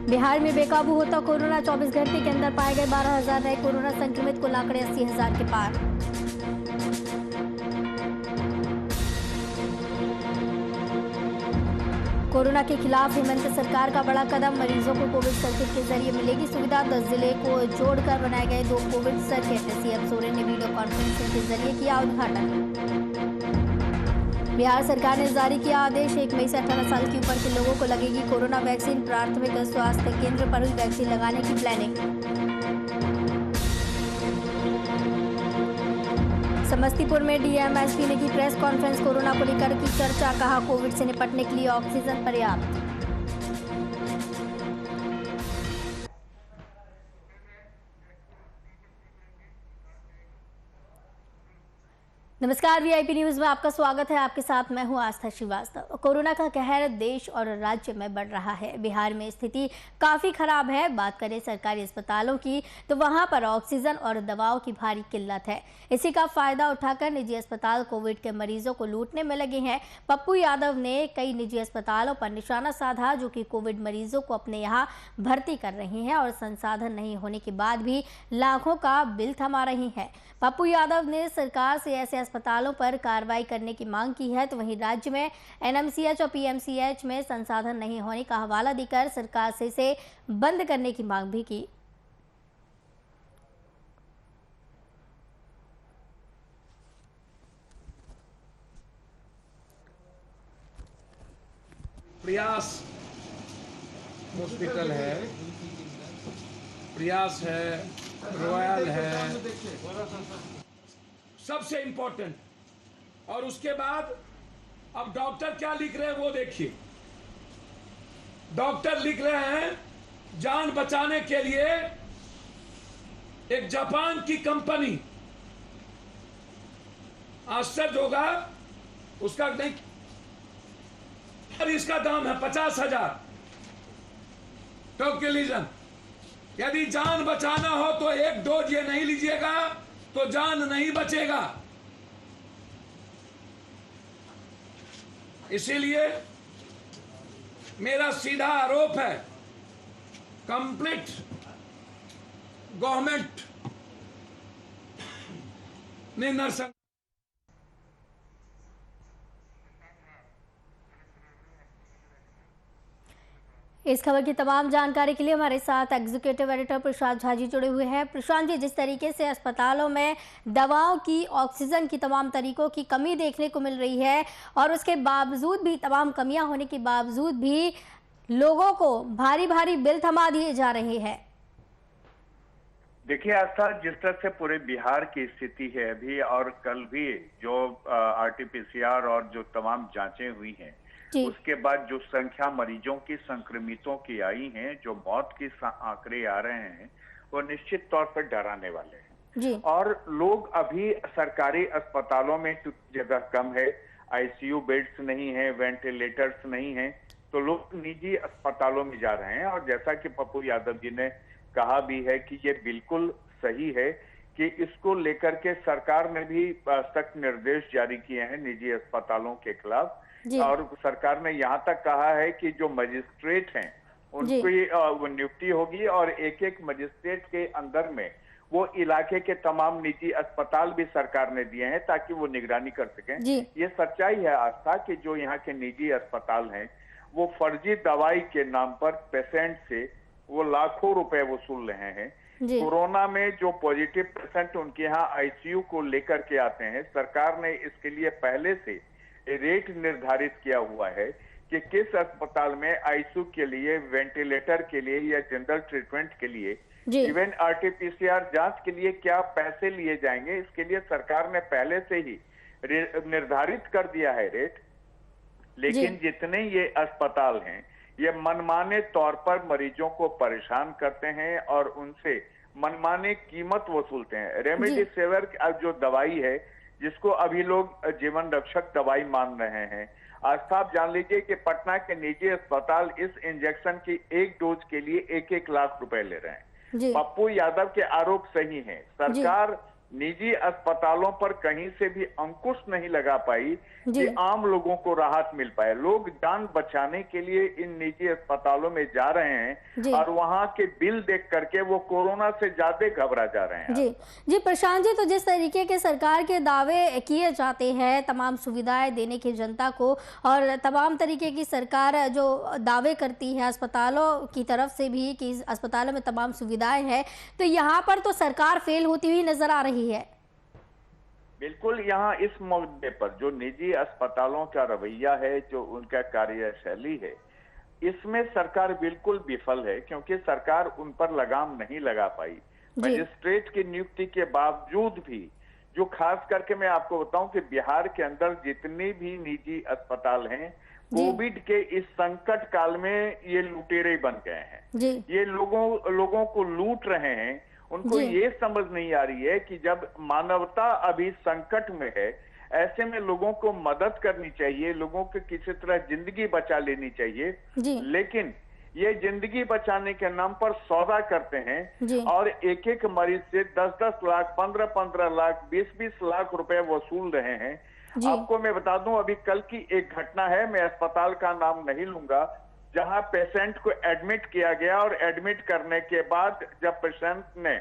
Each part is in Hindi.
बिहार में बेकाबू होता कोरोना, 24 घंटे के अंदर पाए गए 12,000 नए कोरोना संक्रमित, कुल आंकड़े 80,000 के पार। कोरोना के खिलाफ हेमंत सरकार का बड़ा कदम, मरीजों को कोविड सर्किट के जरिए मिलेगी सुविधा। 10 जिले को जोड़कर बनाए गए 2 कोविड सर्किट। सीएम सोरेन ने वीडियो कॉन्फ्रेंसिंग के जरिए किया उद्घाटन। बिहार सरकार ने जारी किया आदेश, 1 मई से 18 साल के ऊपर के लोगों को लगेगी कोरोना वैक्सीन। प्राथमिक स्वास्थ्य केंद्र पर हुई वैक्सीन लगाने की प्लानिंग। समस्तीपुर में डीएमएसपी ने की प्रेस कॉन्फ्रेंस, कोरोना को लेकर की चर्चा, कहा कोविड से निपटने के लिए ऑक्सीजन पर्याप्त। नमस्कार, वीआईपी न्यूज में आपका स्वागत है। आपके साथ मैं हूं आस्था श्रीवास्तव। कोरोना का कहर देश और राज्य में बढ़ रहा है। बिहार में स्थिति काफी खराब है। बात करें सरकारी अस्पतालों की तो वहां पर ऑक्सीजन और दवाओं की भारी किल्लत है। इसी का फायदा उठाकर निजी अस्पताल कोविड के मरीजों को लूटने में लगे हैं। पप्पू यादव ने कई निजी अस्पतालों पर निशाना साधा जो कि कोविड मरीजों को अपने यहाँ भर्ती कर रही हैं और संसाधन नहीं होने के बाद भी लाखों का बिल थमा रही हैं। पप्पू यादव ने सरकार से ऐसे अस्पतालों पर कार्रवाई करने की मांग की है। तो वहीं राज्य में एनएमसीएच और पीएमसीएच में संसाधन नहीं होने का हवाला देकर सरकार से इसे बंद करने की मांग भी की। प्रयास हॉस्पिटल है, प्रयास है, रॉयल है, सबसे इंपॉर्टेंट। और उसके बाद अब डॉक्टर क्या लिख रहे हैं वो देखिए। डॉक्टर लिख रहे हैं जान बचाने के लिए एक जापान की कंपनी, आश्चर्य होगा उसका नहीं, और इसका दाम है 50,000 टोक्यूलिजन। यदि जान बचाना हो तो 1 डोज ये नहीं लीजिएगा तो जान नहीं बचेगा। इसीलिए मेरा सीधा आरोप है, कंप्लीट गवर्नमेंट ने नर्सिंग। इस खबर की तमाम जानकारी के लिए हमारे साथ एग्जीक्यूटिव एडिटर प्रशांत झा जी जुड़े हुए हैं। प्रशांत जी, जिस तरीके से अस्पतालों में दवाओं की, ऑक्सीजन की, तमाम तरीकों की कमी देखने को मिल रही है और उसके बावजूद भी, तमाम कमियां होने के बावजूद भी लोगों को भारी भारी बिल थमा दिए जा रहे हैं। देखिए आस्था, जिस तरह से पूरे बिहार की स्थिति है अभी और कल भी जो आरटीपीसीआर और जो तमाम जांचें हुई हैं, उसके बाद जो संख्या मरीजों की, संक्रमितों की आई हैं, जो मौत की आंकड़े आ रहे हैं, वो निश्चित तौर पर डराने वाले हैं जी। और लोग अभी सरकारी अस्पतालों में जगह कम है, आईसीयू बेड्स नहीं है, वेंटिलेटर्स नहीं है, तो लोग निजी अस्पतालों में जा रहे हैं। और जैसा कि पप्पू यादव जी ने कहा भी है कि ये बिल्कुल सही है कि इसको लेकर के सरकार ने भी सख्त निर्देश जारी किए हैं निजी अस्पतालों के खिलाफ। और सरकार ने यहाँ तक कहा है कि जो मजिस्ट्रेट हैं उनकी वो नियुक्ति होगी और एक एक मजिस्ट्रेट के अंदर में वो इलाके के तमाम निजी अस्पताल भी सरकार ने दिए हैं ताकि वो निगरानी कर सकें। ये सच्चाई है आस्था कि जो यहाँ के निजी अस्पताल हैं वो फर्जी दवाई के नाम पर पेशेंट से वो लाखों रुपए वसूल रहे हैं। कोरोना में जो पॉजिटिव पेशेंट उनके यहाँ आईसीयू को लेकर के आते हैं, सरकार ने इसके लिए पहले से रेट निर्धारित किया हुआ है कि किस अस्पताल में आईसीयू के लिए, वेंटिलेटर के लिए या जनरल ट्रीटमेंट के लिए, इवन आरटीपीसीआर जांच के लिए क्या पैसे लिए जाएंगे। इसके लिए सरकार ने पहले से ही निर्धारित कर दिया है रेट। लेकिन जितने ये अस्पताल हैं ये मनमाने तौर पर मरीजों को परेशान करते हैं और उनसे मनमाने कीमत वसूलते हैं। रेमडेसिविर जो दवाई है जिसको अभी लोग जीवन रक्षक दवाई मान रहे हैं, आज आप जान लीजिए कि पटना के निजी अस्पताल इस इंजेक्शन की 1 डोज के लिए 1-1 लाख रुपए ले रहे हैं। पप्पू यादव के आरोप सही हैं। सरकार निजी अस्पतालों पर कहीं से भी अंकुश नहीं लगा पाई कि आम लोगों को राहत मिल पाए। लोग जान बचाने के लिए इन निजी अस्पतालों में जा रहे हैं और वहां के बिल देख करके वो कोरोना से ज्यादा घबरा जा रहे हैं। जी प्रशांत जी, तो जिस तरीके के सरकार के दावे किए जाते हैं तमाम सुविधाएं देने की जनता को, और तमाम तरीके की सरकार जो दावे करती है अस्पतालों की तरफ से भी कि अस्पतालों में तमाम सुविधाएं हैं, तो यहाँ पर तो सरकार फेल होती हुई नजर आ रही है। बिल्कुल, यहाँ इस मुद्दे पर जो निजी अस्पतालों का रवैया है, जो उनका कार्यशैली है, इसमें सरकार बिल्कुल विफल है, क्योंकि सरकार उन पर लगाम नहीं लगा पाई। मजिस्ट्रेट की नियुक्ति के बावजूद भी, जो खास करके मैं आपको बताऊं कि बिहार के अंदर जितने भी निजी अस्पताल हैं, कोविड के इस संकट काल में ये लुटेरे बन गए हैं। ये लोगों को लूट रहे हैं। उनको ये समझ नहीं आ रही है कि जब मानवता अभी संकट में है, ऐसे में लोगों को मदद करनी चाहिए, लोगों को किसी तरह जिंदगी बचा लेनी चाहिए। लेकिन ये जिंदगी बचाने के नाम पर सौदा करते हैं और एक एक मरीज से 10-10 लाख, 15-15 लाख, 20-20 लाख रुपए वसूल रहे हैं। आपको मैं बता दूं, अभी कल की एक घटना है, मैं अस्पताल का नाम नहीं लूंगा, जहां पेशेंट को एडमिट किया गया और एडमिट करने के बाद जब पेशेंट ने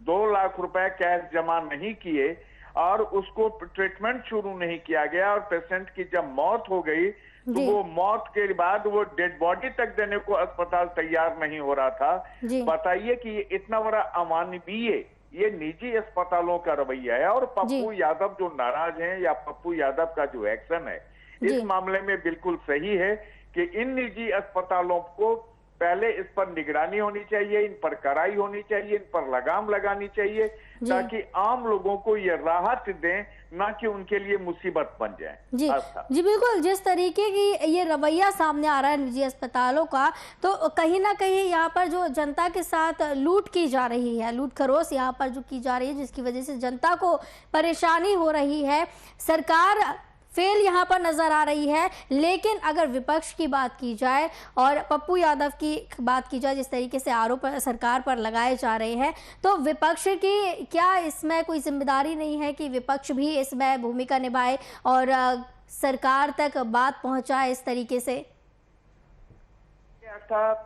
2 लाख रुपए कैश जमा नहीं किए और उसको ट्रीटमेंट शुरू नहीं किया गया और पेशेंट की जब मौत हो गई, तो वो मौत के बाद वो डेड बॉडी तक देने को अस्पताल तैयार नहीं हो रहा था। बताइए कि ये इतना बड़ा अमानवीय ये निजी अस्पतालों का रवैया है। और पप्पू यादव जो नाराज हैं, या पप्पू यादव का जो एक्शन है इस मामले में बिल्कुल सही है कि इन निजी अस्पतालों को पहले इस पर निगरानी होनी चाहिए, इन पर कड़ाई होनी चाहिए, इन पर लगाम लगानी चाहिए, ताकि आम लोगों को ये राहत दें, ना कि उनके लिए मुसीबत बन जाए। जी बिल्कुल, जिस तरीके की ये रवैया सामने आ रहा है निजी अस्पतालों का, तो कहीं ना कहीं यहाँ पर जो जनता के साथ लूट की जा रही है, लूट खरोस यहाँ पर जो की जा रही है, जिसकी वजह से जनता को परेशानी हो रही है, सरकार फेल यहाँ पर नजर आ रही है। लेकिन अगर विपक्ष की बात की जाए और पप्पू यादव की बात की जाए, जिस तरीके से आरोप सरकार पर लगाए जा रहे हैं, तो विपक्ष की क्या इसमें कोई जिम्मेदारी नहीं है कि विपक्ष भी इसमें भूमिका निभाए और सरकार तक बात पहुंचाए इस तरीके से?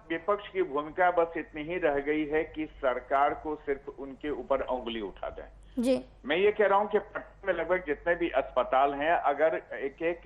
विपक्ष की भूमिका बस इतनी ही रह गई है कि सरकार को सिर्फ उनके ऊपर उंगली उठा दें। मैं ये कह रहा हूं कि पटना में लगभग जितने भी अस्पताल हैं, अगर एक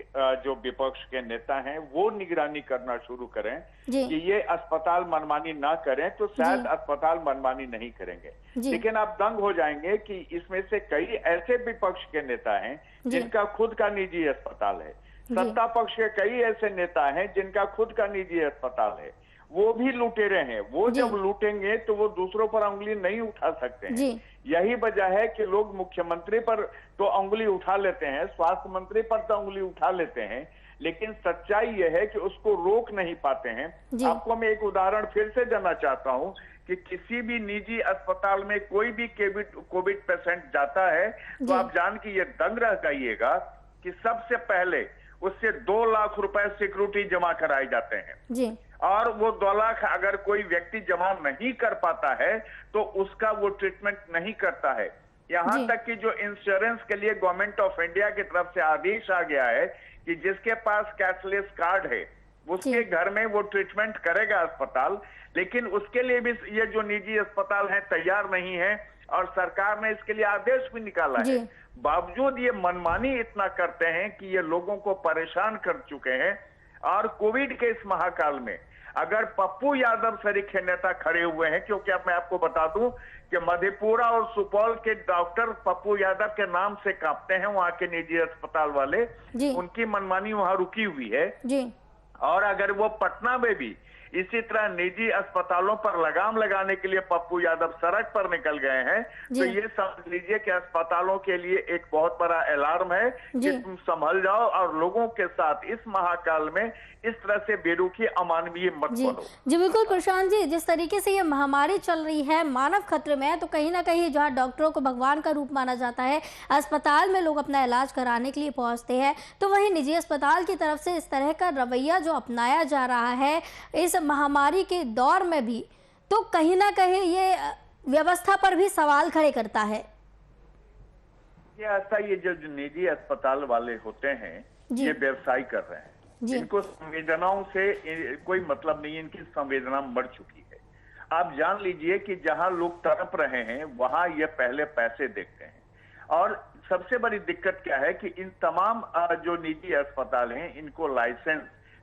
जो विपक्ष के नेता हैं वो निगरानी करना शुरू करें कि ये अस्पताल मनमानी ना करें, तो शायद अस्पताल मनमानी नहीं करेंगे। लेकिन आप दंग हो जाएंगे कि इसमें से कई ऐसे विपक्ष के नेता हैं जिनका खुद का निजी अस्पताल है, सत्ता पक्ष के कई ऐसे नेता हैं जिनका खुद का निजी अस्पताल है, वो भी लुटेरे हैं। वो जब लूटेंगे तो वो दूसरों पर उंगली नहीं उठा सकते हैं। यही वजह है कि लोग मुख्यमंत्री पर तो उंगली उठा लेते हैं, स्वास्थ्य मंत्री पर तो उंगली उठा लेते हैं, लेकिन सच्चाई यह है कि उसको रोक नहीं पाते हैं। आपको मैं एक उदाहरण फिर से देना चाहता हूं कि किसी भी निजी अस्पताल में कोई भी कोविड पेशेंट जाता है तो आप जान के ये दंग रह जाइएगा कि सबसे पहले उससे 2 लाख रुपए सिक्योरिटी जमा कराए जाते हैं। और वो 2 लाख अगर कोई व्यक्ति जमा नहीं कर पाता है तो उसका वो ट्रीटमेंट नहीं करता है। यहाँ तक कि जो इंश्योरेंस के लिए गवर्नमेंट ऑफ इंडिया की तरफ से आदेश आ गया है कि जिसके पास कैशलेस कार्ड है उसके घर में वो ट्रीटमेंट करेगा अस्पताल, लेकिन उसके लिए भी ये जो निजी अस्पताल हैं तैयार नहीं है और सरकार ने इसके लिए आदेश भी निकाला है। बावजूद ये मनमानी इतना करते हैं कि ये लोगों को परेशान कर चुके हैं। और कोविड के इस महाकाल में अगर पप्पू यादव सरीखे नेता खड़े हुए हैं, क्योंकि अब मैं आपको बता दूं कि मधेपुरा और सुपौल के डॉक्टर पप्पू यादव के नाम से कांपते हैं, वहां के निजी अस्पताल वाले, उनकी मनमानी वहां रुकी हुई है। और अगर वो पटना में भी इसी तरह निजी अस्पतालों पर लगाम लगाने के लिए पप्पू यादव सड़क पर निकल गए हैं, तो ये समझ लीजिए कि अस्पतालों के लिए एक बहुत बड़ा अलार्म है कि तुम संभल जाओ और लोगों के साथ इस महाकाल में इस तरह से बेरुखी अमानवीय मत बनो। जी बिल्कुल प्रशांत जी, जिस तरीके से ये महामारी चल रही है, मानव खतरे में है, तो कहीं ना कहीं जहाँ डॉक्टरों को भगवान का रूप माना जाता है, अस्पताल में लोग अपना इलाज कराने के लिए पहुंचते हैं, तो वहीं निजी अस्पताल की तरफ से इस तरह का रवैया जो अपनाया जा रहा है इस महामारी के दौर में भी, तो कहीं ना कहीं ये व्यवस्था पर भी सवाल खड़े करता है। ये जो निजी अस्पताल वाले होते हैं ये व्यवसाय कर रहे हैं। इनको संवेदनाओं से कोई मतलब नहीं है, इनकी संवेदना मर चुकी है। आप जान लीजिए कि जहां लोग तड़प रहे हैं वहां ये पहले पैसे देखते हैं। और सबसे बड़ी दिक्कत क्या है कि इन तमाम जो निजी अस्पताल हैं इनको लाइसेंस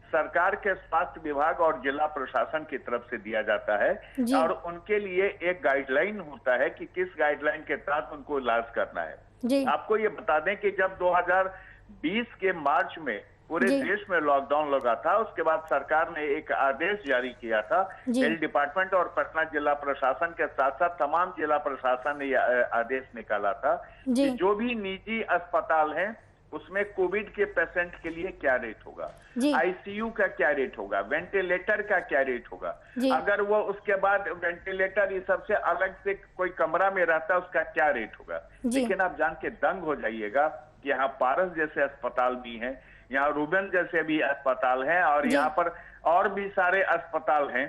सरकार के स्वास्थ्य विभाग और जिला प्रशासन की तरफ से दिया जाता है और उनके लिए एक गाइडलाइन होता है कि किस गाइडलाइन के तहत उनको इलाज करना है। आपको ये बता दें कि जब 2020 के मार्च में पूरे देश में लॉकडाउन लगा था, उसके बाद सरकार ने एक आदेश जारी किया था। हेल्थ डिपार्टमेंट और पटना जिला प्रशासन के साथ साथ तमाम जिला प्रशासन ने यह आदेश निकाला था कि जो भी निजी अस्पताल हैं उसमें कोविड के पेशेंट के लिए क्या रेट होगा, आईसीयू का क्या रेट होगा, वेंटिलेटर का क्या रेट होगा, अगर वो उसके बाद वेंटिलेटर ये सबसे अलग से कोई कमरा में रहता है उसका क्या रेट होगा। लेकिन आप जान के दंग हो जाइएगा कि यहाँ पारस जैसे अस्पताल भी हैं, यहाँ रूबेन जैसे भी अस्पताल हैं और यहाँ पर और भी सारे अस्पताल हैं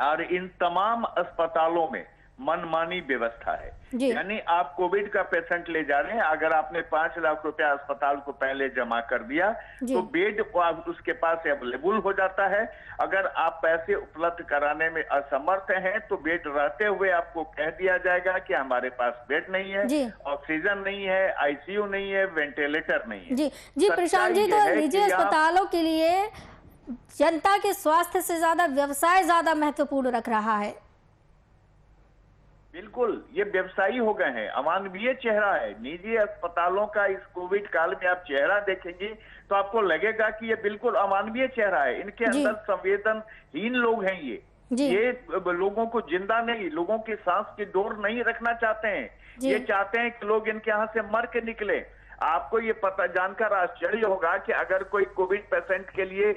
और इन तमाम अस्पतालों में मनमानी व्यवस्था है। यानी आप कोविड का पेशेंट ले जा रहे हैं, अगर आपने 5 लाख रुपया अस्पताल को पहले जमा कर दिया तो बेड उसके पास अवेलेबल हो जाता है। अगर आप पैसे उपलब्ध कराने में असमर्थ हैं तो बेड रहते हुए आपको कह दिया जाएगा कि हमारे पास बेड नहीं है, ऑक्सीजन नहीं है, आईसीयू नहीं है, वेंटिलेटर नहीं है। जी प्रशांत जी, तो निजी अस्पतालों के लिए जनता के स्वास्थ्य से ज्यादा व्यवसाय ज्यादा महत्वपूर्ण रख रहा है। बिल्कुल, ये व्यवसायी हो गए हैं, अमानवीय चेहरा है निजी अस्पतालों का। इस कोविड काल में आप चेहरा देखेंगे तो आपको लगेगा कि ये बिल्कुल अमानवीय चेहरा है। इनके अंदर संवेदनहीन लोग हैं ये लोगों को जिंदा नहीं, लोगों की सांस की डोर नहीं रखना चाहते हैं। ये चाहते हैं कि लोग इनके यहाँ से मर के निकले। आपको ये पता जानकर आश्चर्य होगा कि अगर कोई कोविड पेशेंट के लिए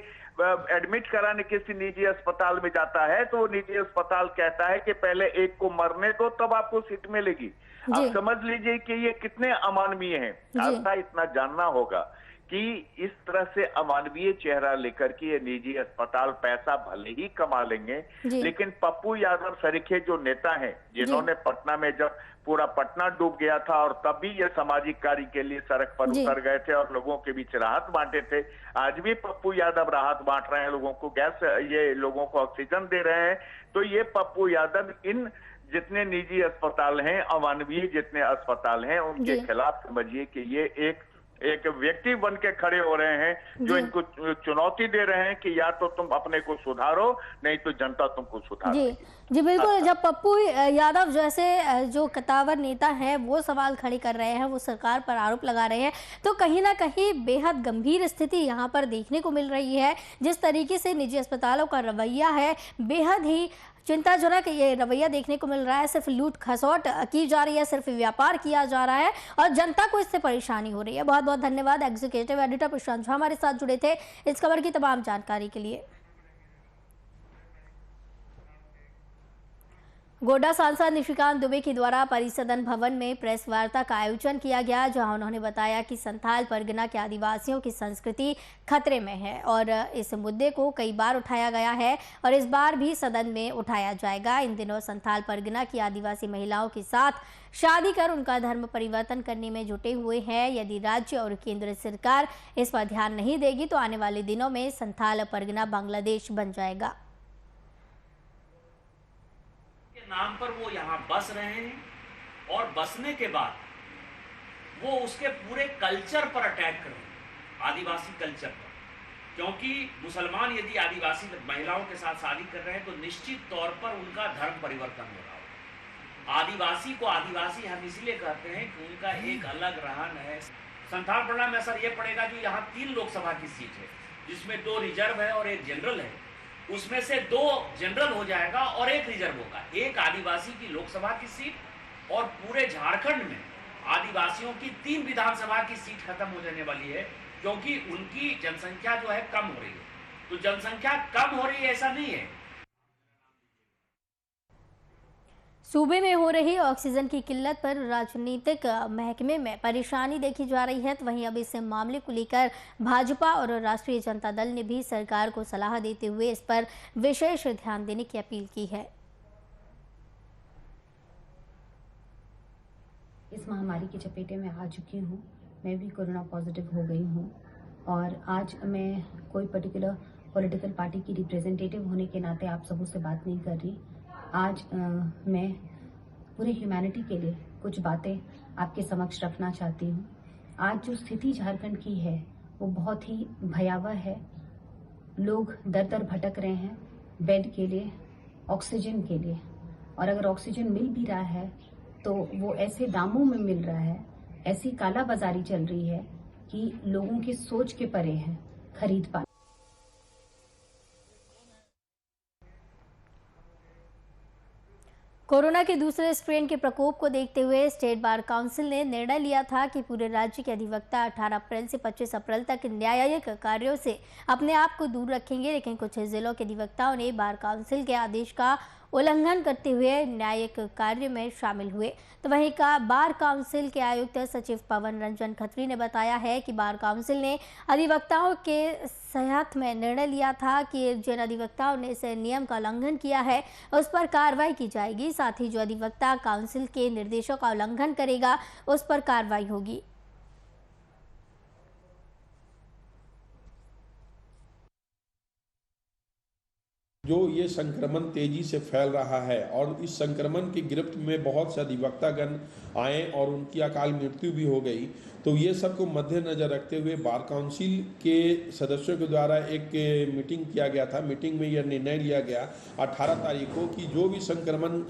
एडमिट कराने किसी निजी अस्पताल में जाता है तो निजी अस्पताल कहता है कि पहले एक को मरने दो तब आपको सीट मिलेगी। आप समझ लीजिए कि ये कितने अमानवीय हैं। आपका इतना जानना होगा कि इस तरह से अमानवीय चेहरा लेकर के ये निजी अस्पताल पैसा भले ही कमा लेंगे, लेकिन पप्पू यादव सरीखे जो नेता हैं जिन्होंने पटना में जब पूरा पटना डूब गया था और तब भी ये सामाजिक कार्य के लिए सड़क पर उतर गए थे और लोगों के बीच राहत बांटे थे। आज भी पप्पू यादव राहत बांट रहे हैं, लोगों को गैस, ये लोगों को ऑक्सीजन दे रहे हैं। तो ये पप्पू यादव इन जितने निजी अस्पताल हैं, अमानवीय जितने अस्पताल हैं, उनके खिलाफ समझिए कि ये एक व्यक्ति बन के खड़े हो रहे हैं जो इनको चुनौती दे रहे हैं कि या तो तुम अपने को सुधारो नहीं तो जनता तुमको सुधारो। जी बिल्कुल। जब पप्पू यादव जैसे जो कद्दावर नेता हैं वो सवाल खड़े कर रहे हैं, वो सरकार पर आरोप लगा रहे हैं, तो कहीं ना कहीं बेहद गंभीर स्थिति यहाँ पर देखने को मिल रही है। जिस तरीके से निजी अस्पतालों का रवैया है, बेहद ही चिंताजनक ये रवैया देखने को मिल रहा है। सिर्फ लूट खसौट की जा रही है, सिर्फ व्यापार किया जा रहा है और जनता को इससे परेशानी हो रही है। बहुत बहुत धन्यवाद एग्जीक्यूटिव एडिटर प्रशांत झा हमारे साथ जुड़े थे इस खबर की तमाम जानकारी के लिए। गोड्डा सांसद निशिकांत दुबे के द्वारा परिसदन भवन में प्रेस वार्ता का आयोजन किया गया, जहां उन्होंने बताया कि संथाल परगना के आदिवासियों की संस्कृति खतरे में है और इस मुद्दे को कई बार उठाया गया है और इस बार भी सदन में उठाया जाएगा। इन दिनों संथाल परगना की आदिवासी महिलाओं के साथ शादी कर उनका धर्म परिवर्तन करने में जुटे हुए हैं। यदि राज्य और केंद्र सरकार इस पर ध्यान नहीं देगी तो आने वाले दिनों में संथाल परगना बांग्लादेश बन जाएगा। नाम पर वो यहाँ बस रहे हैं और बसने के बाद वो उसके पूरे कल्चर पर अटैक कर रहे हैं, आदिवासी कल्चर पर। क्योंकि मुसलमान यदि आदिवासी महिलाओं के साथ शादी कर रहे हैं तो निश्चित तौर पर उनका धर्म परिवर्तन हो रहा है। आदिवासी को आदिवासी हम इसलिए कहते हैं कि उनका एक अलग रहन है। संथाल परगना में असर ये पड़ेगा जो यहाँ 3 लोकसभा की सीट है, जिसमें 2 रिजर्व है और 1 जनरल है। उसमें से 2 जनरल हो जाएगा और 1 रिजर्व होगा। एक आदिवासी की लोकसभा की सीट और पूरे झारखंड में आदिवासियों की 3 विधानसभा की सीट खत्म हो जाने वाली है, क्योंकि उनकी जनसंख्या जो है कम हो रही है। तो जनसंख्या कम हो रही है ऐसा नहीं है। सूबे में हो रही ऑक्सीजन की किल्लत पर राजनीतिक महकमे में परेशानी देखी जा रही है, तो वहीं अब इस मामले को लेकर भाजपा और राष्ट्रीय जनता दल ने भी सरकार को सलाह देते हुए इस पर विशेष ध्यान देने की अपील की है। इस महामारी की चपेटे में आ चुकी हूँ। मैं भी कोरोना पॉजिटिव हो गई हूँ और आज मैं कोई पर्टिकुलर पॉलिटिकल पार्टी की रिप्रेजेंटेटिव होने के नाते आप सबों से बात नहीं कर रही। आज मैं पूरे ह्यूमैनिटी के लिए कुछ बातें आपके समक्ष रखना चाहती हूँ। आज जो स्थिति झारखंड की है वो बहुत ही भयावह है। लोग दर दर भटक रहे हैं बेड के लिए, ऑक्सीजन के लिए, और अगर ऑक्सीजन मिल भी रहा है तो वो ऐसे दामों में मिल रहा है, ऐसी कालाबाजारी चल रही है कि लोगों की सोच के परे है खरीद पाना। कोरोना के दूसरे स्ट्रेन के प्रकोप को देखते हुए स्टेट बार काउंसिल ने निर्णय लिया था कि पूरे राज्य के अधिवक्ता 18 अप्रैल से 25 अप्रैल तक न्यायिक कार्यों से अपने आप को दूर रखेंगे, लेकिन कुछ जिलों के अधिवक्ताओं ने बार काउंसिल के आदेश का उल्लंघन करते हुए न्यायिक कार्य में शामिल हुए। तो वहीं का बार काउंसिल के आयुक्त सचिव पवन रंजन खत्री ने बताया है कि बार काउंसिल ने अधिवक्ताओं के सहमति में निर्णय लिया था कि जिन अधिवक्ताओं ने इस नियम का उल्लंघन किया है उस पर कार्रवाई की जाएगी। साथ ही जो अधिवक्ता काउंसिल के निर्देशों का उल्लंघन करेगा उस पर कार्रवाई होगी। जो ये संक्रमण तेजी से फैल रहा है और इस संक्रमण की गिरफ्त में बहुत से अधिवक्तागण आए और उनकी अकाल मृत्यु भी हो गई, तो ये सब को मद्देनजर रखते हुए बार काउंसिल के सदस्यों के द्वारा एक मीटिंग किया गया था। मीटिंग में यह निर्णय लिया गया 18 तारीख को कि जो भी संक्रमण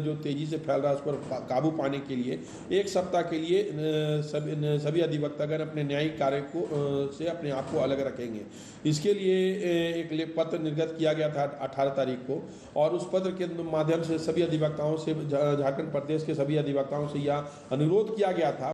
जो तेजी से फैल रहा है उस पर काबू पाने के लिए 1 सप्ताह के लिए सभी अधिवक्तागण अपने न्यायिक कार्य को से अपने आप को अलग रखेंगे। इसके लिए एक पत्र निर्गत किया गया था 18 तारीख को, और उस पत्र के माध्यम से सभी अधिवक्ताओं से, झारखंड प्रदेश के सभी अधिवक्ताओं से यह अनुरोध किया गया था।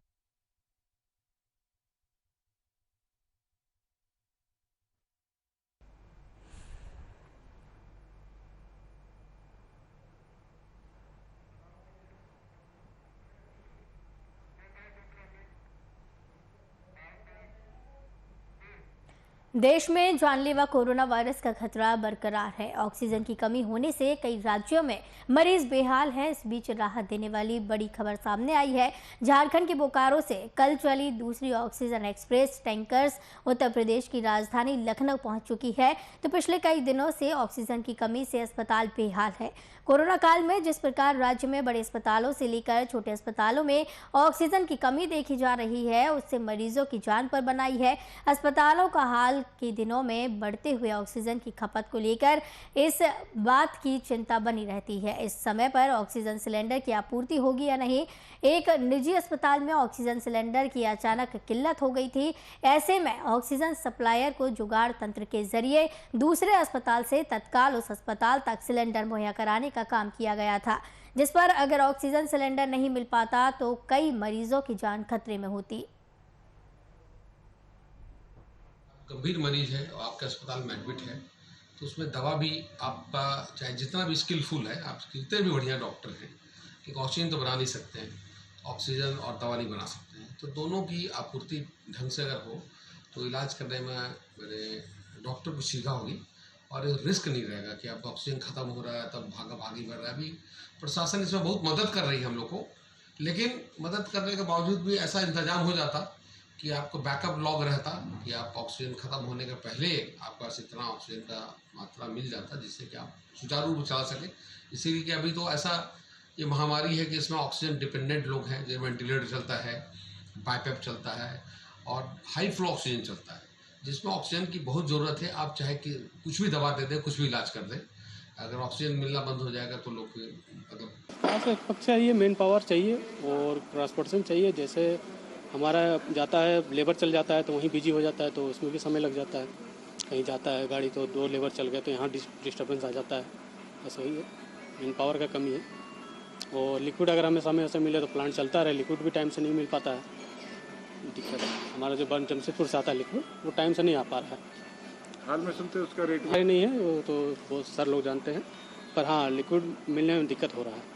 देश में जानलेवा कोरोना वायरस का खतरा बरकरार है। ऑक्सीजन की कमी होने से कई राज्यों में मरीज बेहाल हैं। इस बीच राहत देने वाली बड़ी खबर सामने आई है। झारखंड के बोकारो से कल चली दूसरी oxygen express tankers Uttar Pradesh की राजधानी लखनऊ पहुंच चुकी है। तो पिछले कई दिनों से ऑक्सीजन की कमी से अस्पताल बेहाल है। कोरोना काल में जिस प्रकार राज्य में बड़े अस्पतालों से लेकर छोटे अस्पतालों में ऑक्सीजन की कमी देखी जा रही है, उससे मरीजों की जान पर बनाई है। अस्पतालों का हाल के दिनों में बढ़ते हुए ऑक्सीजन की खपत को लेकर इस बात की चिंता बनी रहती है। इस समय पर ऑक्सीजन सिलेंडर की आपूर्ति होगी या नहीं। एक निजी अस्पताल में ऑक्सीजन सिलेंडर की अचानक किल्लत हो गई थी। ऐसे में ऑक्सीजन सप्लायर को जुगाड़ तंत्र के जरिए दूसरे अस्पताल से तत्काल उस अस्पताल तक सिलेंडर मुहैया कराने का काम किया गया था, जिस पर अगर ऑक्सीजन सिलेंडर नहीं मिल पाता तो कई मरीजों की जान खतरे में होती। गंभीर मरीज है और आपके अस्पताल में एडमिट है तो उसमें दवा भी आपका चाहे जितना भी स्किलफुल है, आप कितने भी बढ़िया डॉक्टर हैं, क्योंकि ऑक्सीजन तो बना नहीं सकते हैं, ऑक्सीजन और दवा नहीं बना सकते हैं। तो दोनों की आपूर्ति ढंग से अगर हो तो इलाज करने में मेरे डॉक्टर को सुविधा होगी और रिस्क नहीं रहेगा कि आपका ऑक्सीजन ख़त्म हो रहा है तब भागी बढ़ रहा है। अभी प्रशासन इसमें बहुत मदद कर रही है हम लोग को, लेकिन मदद करने के बावजूद भी ऐसा इंतजाम हो जाता कि आपको बैकअप लॉग रहता कि आप ऑक्सीजन ख़त्म होने के पहले आपके पास इतना ऑक्सीजन का मात्रा मिल जाता जिससे कि आप सुचारू रूप से चला सकें। इसीलिए कि अभी तो ऐसा ये महामारी है कि इसमें ऑक्सीजन डिपेंडेंट लोग हैं, जो वेंटिलेटर चलता है, बाईपैप चलता है और हाई फ्लो ऑक्सीजन चलता है, जिसमें ऑक्सीजन की बहुत ज़रूरत है। आप चाहे कि कुछ भी दवा दे दें, कुछ भी इलाज कर दें, अगर ऑक्सीजन मिलना बंद हो जाएगा तो लोग मतलब चाहिए, मैन पावर चाहिए और ट्रांसपोर्टेशन चाहिए। जैसे हमारा जाता है, लेबर चल जाता है तो वहीं बिजी हो जाता है, तो उसमें भी समय लग जाता है। कहीं जाता है गाड़ी तो 2 लेबर चल गए तो यहाँ डिस्टर्बेंस आ जाता है। ऐसा ही है, मैन पावर का कमी है। और लिक्विड अगर हमें समय से मिले तो प्लांट चलता रहे, लिक्विड भी टाइम से नहीं मिल पाता है, दिक्कत है। हमारा जो बर्न जमशेदपुर से आता है लिक्विड, वो टाइम से नहीं आ पा रहा है। हाल में सुनते हैं उसका रेट नहीं है, वो तो बहुत सारे लोग जानते हैं, पर हाँ लिक्विड मिलने में दिक्कत हो रहा है।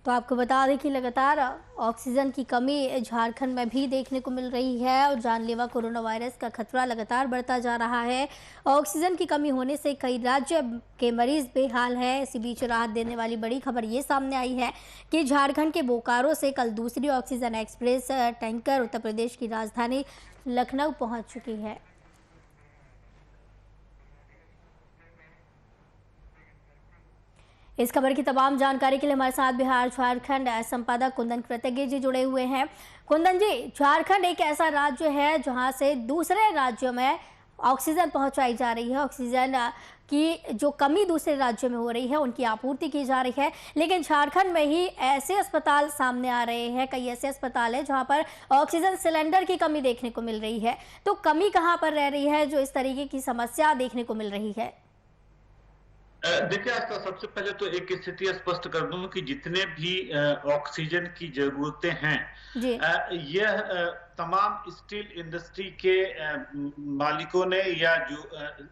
तो आपको बता दें कि लगातार ऑक्सीजन की कमी झारखंड में भी देखने को मिल रही है और जानलेवा कोरोना वायरस का खतरा लगातार बढ़ता जा रहा है। ऑक्सीजन की कमी होने से कई राज्य के मरीज बेहाल हैं। इसी बीच राहत देने वाली बड़ी खबर ये सामने आई है कि झारखंड के बोकारो से कल दूसरी oxygen express tanker Uttar Pradesh की राजधानी लखनऊ पहुंच चुकी है। इस खबर की तमाम जानकारी के लिए हमारे साथ बिहार झारखंड संपादक कुंदन कृतज्ञ जी जुड़े हुए हैं। कुंदन जी, झारखंड एक ऐसा राज्य है जहां से दूसरे राज्यों में ऑक्सीजन पहुंचाई जा रही है। ऑक्सीजन की जो कमी दूसरे राज्यों में हो रही है उनकी आपूर्ति की जा रही है, लेकिन झारखंड में ही ऐसे अस्पताल सामने आ रहे हैं, कई ऐसे अस्पताल हैं जहां पर ऑक्सीजन सिलेंडर की कमी देखने को मिल रही है। तो कमी कहां पर रह रही है जो इस तरीके की समस्या देखने को मिल रही है? देखिए, आस्था, सबसे पहले तो एक स्थिति स्पष्ट कर दूं कि जितने भी ऑक्सीजन की जरूरतें हैं, यह तमाम स्टील इंडस्ट्री के मालिकों ने या जो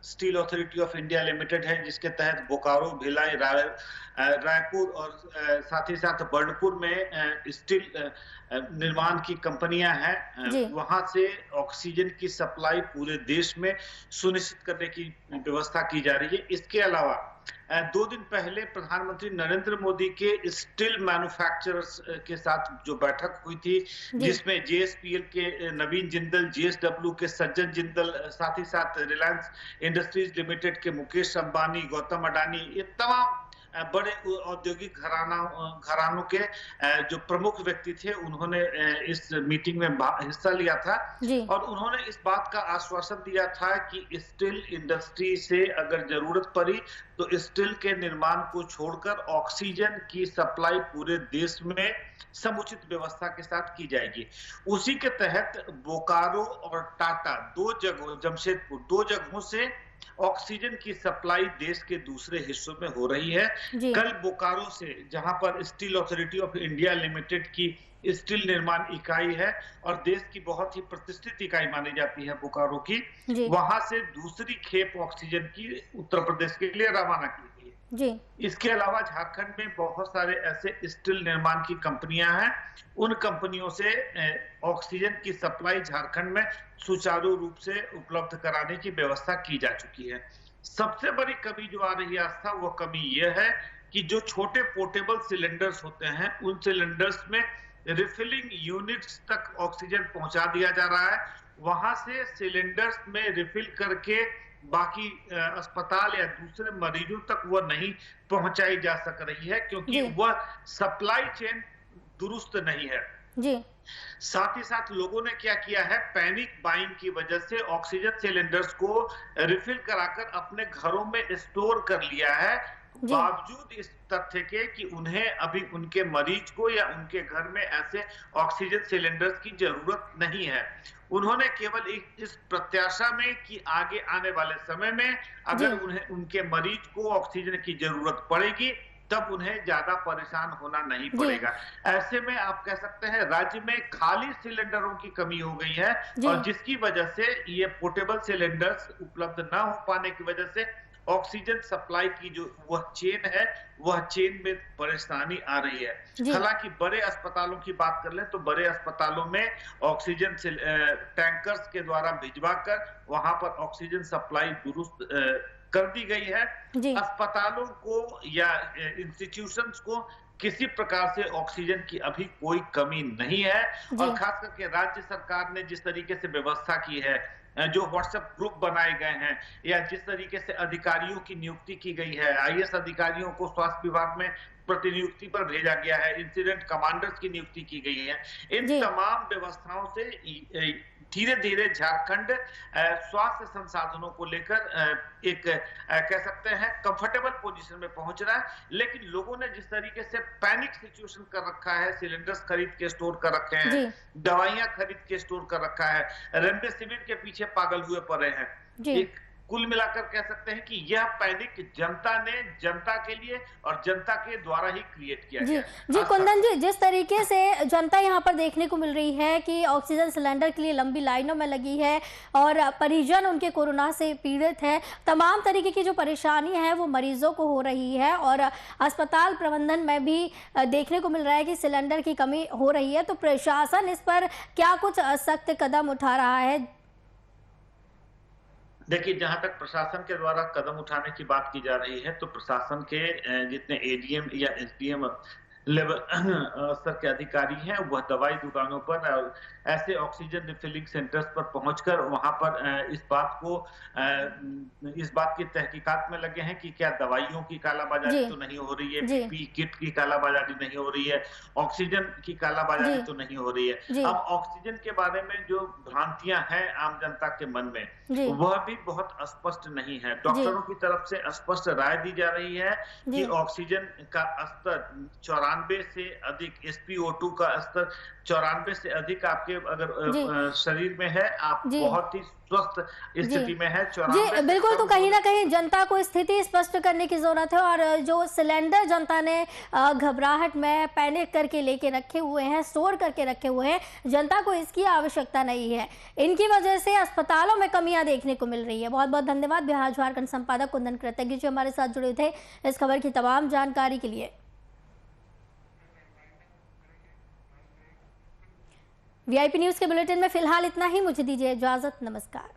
steel authority of India limited है, जिसके तहत बोकारो, भिलाई, रायपुर और साथ ही साथ बर्नपुर में स्टील निर्माण की कंपनियां हैं, वहां से ऑक्सीजन की सप्लाई पूरे देश में सुनिश्चित करने की व्यवस्था की जा रही है। इसके अलावा 2 दिन पहले प्रधानमंत्री नरेंद्र मोदी के स्टील मैन्युफैक्चरर्स के साथ जो बैठक हुई थी, जिसमें जेएसपीएल के नवीन जिंदल, जेएसडब्ल्यू के सज्जन जिंदल, साथ ही साथ रिलायंस इंडस्ट्रीज लिमिटेड के मुकेश अंबानी, गौतम अडानी, ये तमाम बड़े औद्योगिक घरानों के जो प्रमुख व्यक्ति थे, उन्होंने इस मीटिंग में हिस्सा लिया था और उन्होंने इस बात का आश्वासन दिया था कि स्टील इंडस्ट्री से अगर जरूरत पड़ी तो स्टील के निर्माण को छोड़कर ऑक्सीजन की सप्लाई पूरे देश में समुचित व्यवस्था के साथ की जाएगी। उसी के तहत बोकारो और टाटा, 2 जगहों, जमशेदपुर, 2 जगहों से ऑक्सीजन की सप्लाई देश के दूसरे हिस्सों में हो रही है। कल बोकारो से, जहां पर steel authority of India limited की स्टील निर्माण इकाई है और देश की बहुत ही प्रतिष्ठित इकाई मानी जाती है बोकारो की, वहां से दूसरी खेप ऑक्सीजन की उत्तर प्रदेश के लिए रवाना की गई है। इसके अलावा झारखंड में बहुत सारे ऐसे स्टील निर्माण की कंपनियां हैं, उन कंपनियों से ऑक्सीजन की सप्लाई झारखंड में सुचारू रूप से उपलब्ध कराने की व्यवस्था की जा चुकी है। सबसे बड़ी कमी जो आ रही है आस्था, वो कमी यह है कि जो छोटे पोर्टेबल सिलेंडर्स होते हैं, उन सिलेंडर्स में रिफिलिंग यूनिट्स तक ऑक्सीजन पहुंचा दिया जा रहा है। वहां से सिलेंडर्स में रिफिल करके बाकी अस्पताल या दूसरे मरीजों तक वह नहीं पहुंचाई जा सक रही है, क्योंकि वह सप्लाई चेन दुरुस्त नहीं है। साथ ही साथ लोगों ने क्या किया है, पैनिक बाइंग की वजह से ऑक्सीजन सिलेंडर्स को रिफिल कराकर अपने घरों में स्टोर कर लिया है, बावजूद इस तथ्य के कि उन्हें अभी उनके मरीज को या उनके घर में ऐसे ऑक्सीजन सिलेंडर्स की जरूरत नहीं है। उन्होंने केवल इस प्रत्याशा में कि आगे आने वाले समय में अगर उन्हें उनके मरीज को ऑक्सीजन की जरूरत पड़ेगी तब उन्हें ज्यादा परेशान होना नहीं पड़ेगा। ऐसे में आप कह सकते हैं राज्य में खाली सिलेंडरों की कमी हो गई है और जिसकी वजह से ये पोर्टेबल सिलेंडर्स उपलब्ध न हो पाने की वजह से ऑक्सीजन सप्लाई की जो वह चेन है, वह चेन में परेशानी आ रही है। हालांकि बड़े अस्पतालों की बात कर लें तो बड़े अस्पतालों में ऑक्सीजन टैंकर्स के द्वारा भिजवाकर वहां पर ऑक्सीजन सप्लाई दुरुस्त कर दी गई है। अस्पतालों को या इंस्टीट्यूशंस को किसी प्रकार से ऑक्सीजन की अभी कोई कमी नहीं है और खास करके राज्य सरकार ने जिस तरीके से व्यवस्था की है, जो व्हाट्सएप ग्रुप बनाए गए हैं या जिस तरीके से अधिकारियों की नियुक्ति की गई है, आईएएस अधिकारियों को स्वास्थ्य विभाग में प्रतिनियुक्ति पर भेजा गया है, इंसिडेंट कमांडर्स की नियुक्ति की गई है, इन तमाम व्यवस्थाओं से धीरे धीरे झारखंड स्वास्थ्य संसाधनों को लेकर एक कह सकते हैं कंफर्टेबल पोजीशन में पहुंच रहा है। लेकिन लोगों ने जिस तरीके से पैनिक सिचुएशन कर रखा है, सिलेंडर्स खरीद के स्टोर कर रखे हैं, दवाइयां खरीद के स्टोर कर रखा है, रेमडेसिविर के पीछे पागल हुए पड़े हैं। कुल मिलाकर कह सकते हैं कि यह पैनिक जनता ने जनता के लिए और जनता के द्वारा ही क्रिएट किया गया है। जी कुंदन जी, जिस तरीके से जनता यहाँ पर देखने को मिल रही है कि ऑक्सीजन सिलेंडर के लिए लंबी लाइनों में लगी है और परिजन उनके कोरोना से पीड़ित है, तमाम तरीके की जो परेशानी है वो मरीजों को हो रही है और अस्पताल प्रबंधन में भी देखने को मिल रहा है कि सिलेंडर की कमी हो रही है, तो प्रशासन इस पर क्या कुछ सख्त कदम उठा रहा है? देखिए, जहां तक प्रशासन के द्वारा कदम उठाने की बात की जा रही है तो प्रशासन के जितने एडीएम या एसडीएम लेवल स्तर के अधिकारी हैं वह दवाई दुकानों पर ऐसे ऑक्सीजन रिफिलिंग सेंटर्स पर पहुंचकर वहां पर इस बात की तहकीकात में लगे हैं कि क्या दवाइयों की कालाबाजारी तो नहीं हो रही है, पीपीई किट की कालाबाजारी नहीं हो रही है, ऑक्सीजन की कालाबाजारी तो नहीं हो रही है। अब ऑक्सीजन के बारे में जो भ्रांतियां हैं आम जनता के मन में वह भी बहुत स्पष्ट नहीं है। डॉक्टरों की तरफ से स्पष्ट राय दी जा रही है कि ऑक्सीजन का स्तर 94 से अधिक, SpO2 का स्तर 94 से अधिक आपके अगर शरीर में है, आप बहुत ही स्वस्थ स्थिति में है। जी बिल्कुल, तो कहीं ना कहीं जनता को स्थिति स्पष्ट करने की जरूरत है और जो सिलेंडर जनता ने घबराहट में पैनिक करके लेके रखे हुए हैं, स्टोर करके रखे हुए हैं, जनता को इसकी आवश्यकता नहीं है। इनकी वजह से अस्पतालों में कमियां देखने को मिल रही है। बहुत बहुत धन्यवाद बिहार झारखंड संपादक कुंदन कृतज्ञ जो हमारे साथ जुड़े थे इस खबर की तमाम जानकारी के लिए। वीआईपी न्यूज के बुलेटिन में फिलहाल इतना ही, मुझे दीजिए इजाजत, नमस्कार।